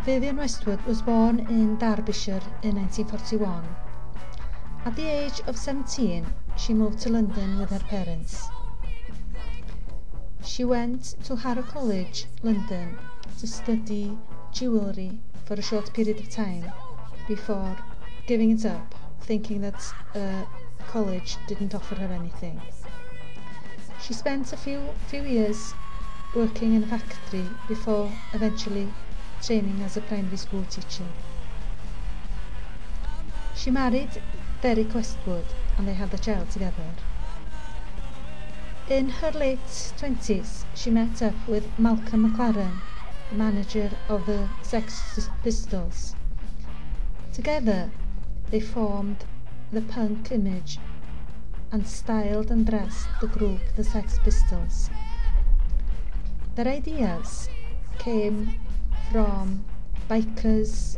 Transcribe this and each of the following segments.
Vivianne Westwood was born in Derbyshire in 1941. At the age of 17, she moved to London with her parents. She went to Harrow College, London, to study jewellery for a short period of time before giving it up, thinking that college didn't offer her anything. She spent a few years working in a factory before eventually training as a primary school teacher. She married Derek Westwood and they had a child together. In her late 20s, she met up with Malcolm McLaren, manager of the Sex Pistols. Together, they formed the punk image and styled and dressed the group the Sex Pistols. Their ideas came from bikers,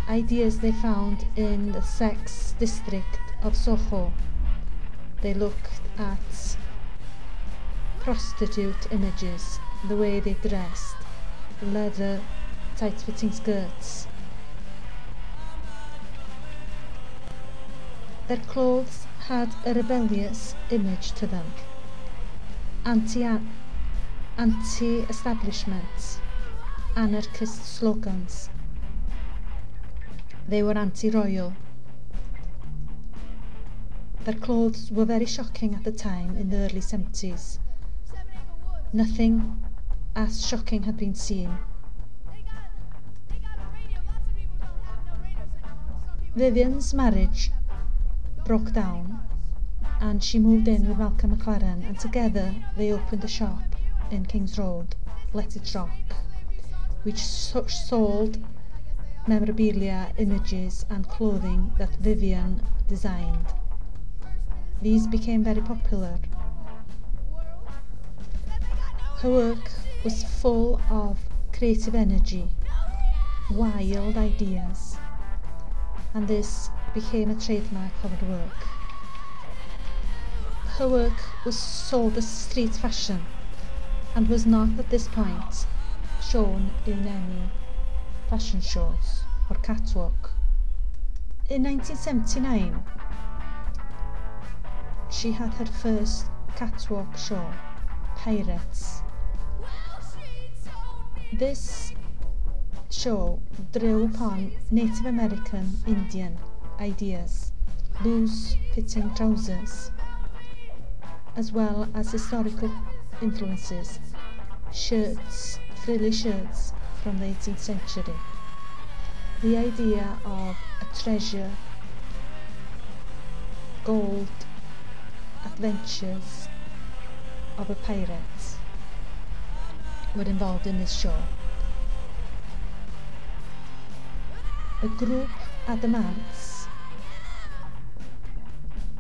ideas they found in the sex district of Soho. They looked at prostitute images, the way they dressed, leather, tight-fitting skirts. Their clothes had a rebellious image to them, anti-establishment, anarchist slogans. They were anti-royal. Their clothes were very shocking at the time in the early 70s. Nothing as shocking had been seen. Vivianne's marriage broke down and she moved in with Malcolm McLaren, and together they opened a shop in King's Road, Let It Rock, which sold memorabilia, images and clothing that Vivianne designed. These became very popular. Her work was full of creative energy, wild ideas, and this became a trademark of her work. Her work was sold as street fashion and was not at this point shown in any fashion shows or catwalk. In 1979, she had her first catwalk show, Pirates. This show drew upon Native American Indian ideas, loose-fitting trousers, as well as historical influences, shirts, frilly shirts from the 18th century. The idea of a treasure, gold, adventures of a pirate were involved in this show. A group at the manse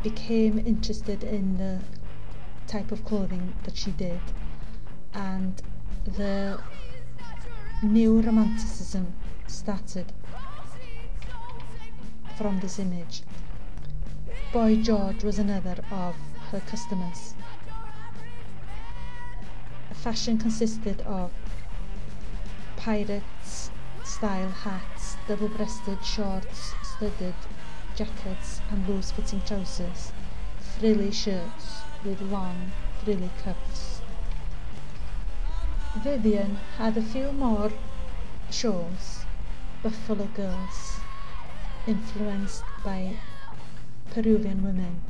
became interested in the type of clothing that she did, and the new romanticism started from this image. Boy George was another of her customers. Fashion consisted of pirates style hats, double-breasted shorts, studded jackets and loose-fitting trousers, frilly shirts with long frilly cuffs. Vivianne had a few more shows, Buffalo Girls, influenced by Peruvian women.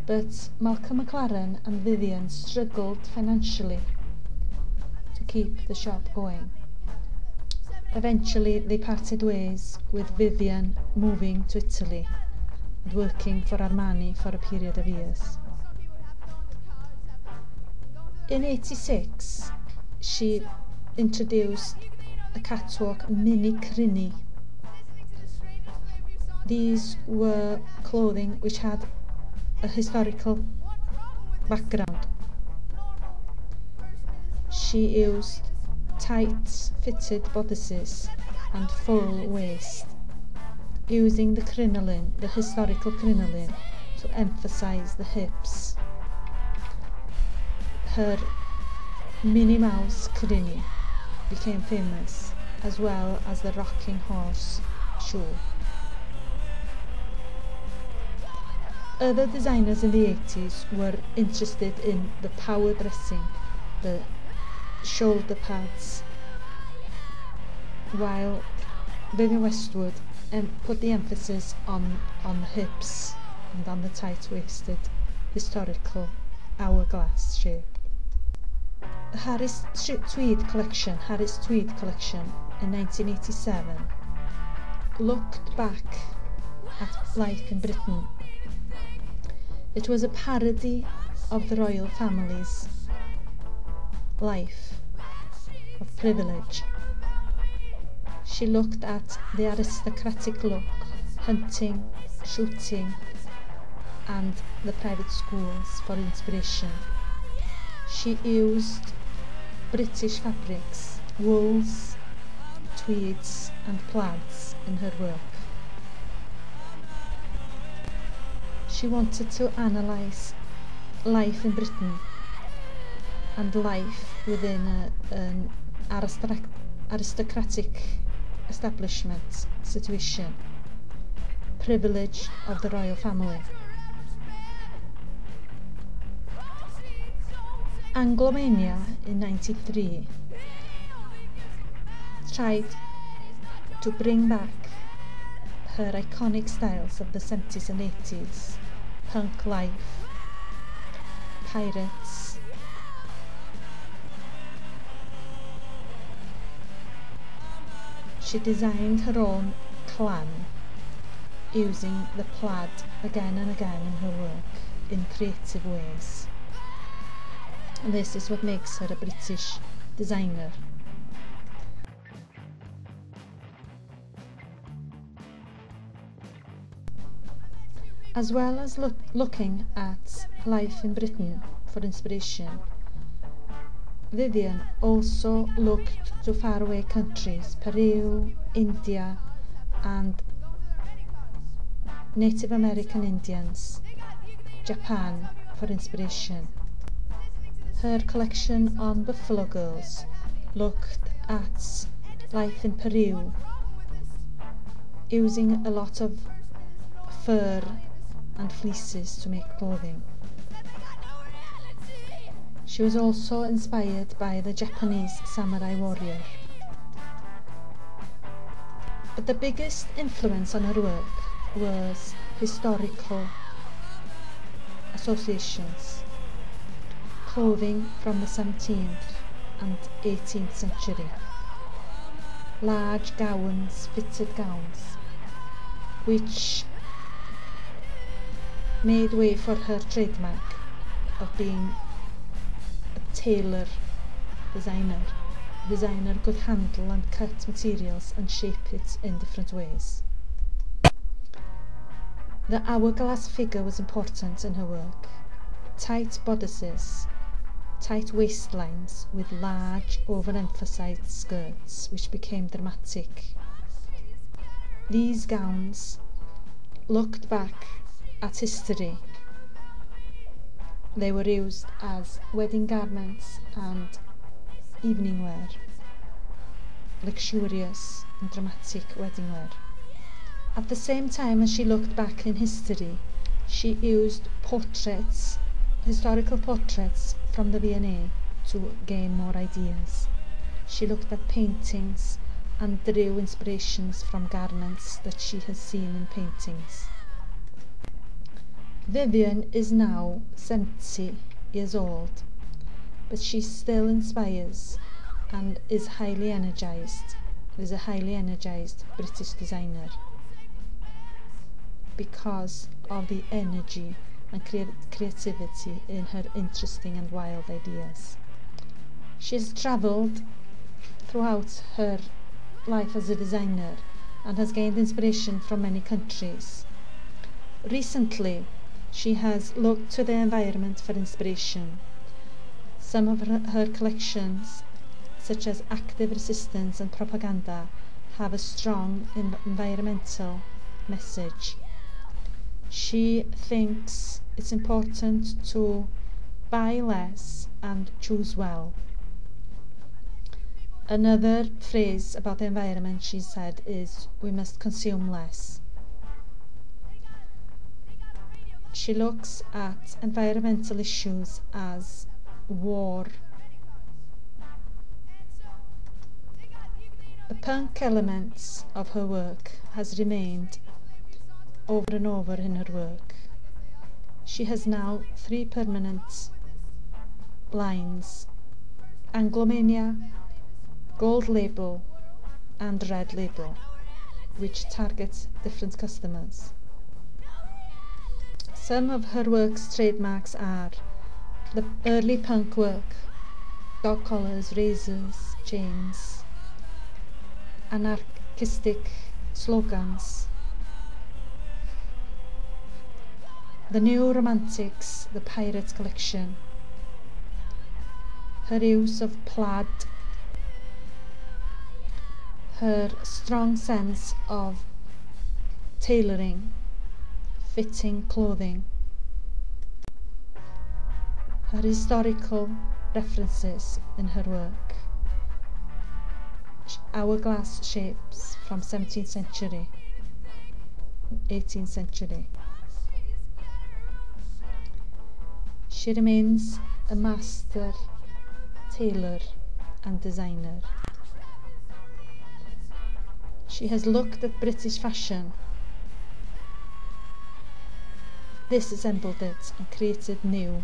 But Malcolm McLaren and Vivianne struggled financially to keep the shop going. Eventually they parted ways, with Vivianne moving to Italy and working for Armani for a period of years. In '86, she introduced a catwalk mini crinny. These were clothing which had a historical background. She used tight fitted bodices and full waist, using the crinoline, the historical crinoline, to emphasize the hips. Her Minnie Mouse crinny became famous, as well as the Rocking Horse show. Other designers in the 80s were interested in the power dressing, the shoulder pads, while Vivienne Westwood put the emphasis on the hips and on the tight-waisted historical hourglass shape. The Harris Tweed collection in 1987 looked back at life in Britain. It was a parody of the royal family's life of privilege. She looked at the aristocratic look, hunting, shooting, and the private schools for inspiration. She used British fabrics, wools, tweeds, and plaids in her work. She wanted to analyse life in Britain and life within an aristocratic establishment situation, privilege of the royal family. Anglomania in 1993 tried to bring back her iconic styles of the 70s and 80s, punk life, pirates, she designed her own clan using the plaid again and again in her work in creative ways. And this is what makes her a British designer. As well as looking at life in Britain for inspiration, Vivienne also looked to faraway countries, Peru, India, and Native American Indians, Japan, for inspiration. Her collection on Buffalo Girls looked at life in Peru, using a lot of fur and fleeces to make clothing. She was also inspired by the Japanese samurai warrior. But the biggest influence on her work was historical associations, clothing from the 17th and 18th century, large gowns, fitted gowns, which made way for her trademark of being a tailor designer. Designer could handle and cut materials and shape it in different ways. The hourglass figure was important in her work. Tight bodices, tight waistlines with large overemphasized skirts which became dramatic. These gowns looked back at history. They were used as wedding garments and evening wear, luxurious and dramatic wedding wear. At the same time as she looked back in history, she used portraits, historical portraits from the V&A to gain more ideas. She looked at paintings and drew inspirations from garments that she has seen in paintings. Vivienne is now 70 years old, but she still inspires and is a highly energized British designer because of the energy and creativity in her interesting and wild ideas. She has travelled throughout her life as a designer and has gained inspiration from many countries. Recently, she has looked to the environment for inspiration. Some of her collections, such as Active Resistance and Propaganda, have a strong environmental message. She thinks it's important to buy less and choose well. Another phrase about the environment she said is, we must consume less. She looks at environmental issues as war. The punk elements of her work has remained over and over in her work. She has now 3 permanent lines: Anglomania, Gold Label and Red Label, which target different customers. Some of her work's trademarks are the early punk work, dog collars, razors, chains, anarchistic slogans, the New Romantics, the Pirates collection, her use of plaid, her strong sense of tailoring, fitting clothing, her historical references in her work, hourglass shapes from 17th century, 18th century. She remains a master tailor and designer. She has looked at British fashion, disassembled it and created new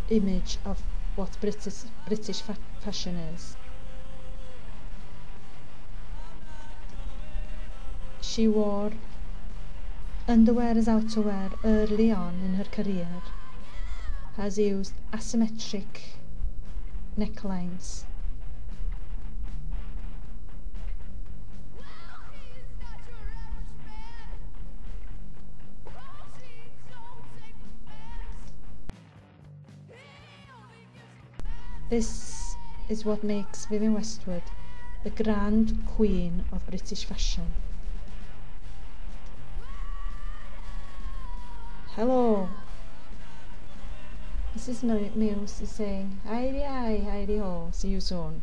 image of what British fashion is. She wore underwear as outerwear early on in her career, has used asymmetric necklines, This is what makes Vivienne Westwood the grand queen of British fashion. Hello, Mrs. Muse is saying, "Heidi hi, Heidi ho, see you soon."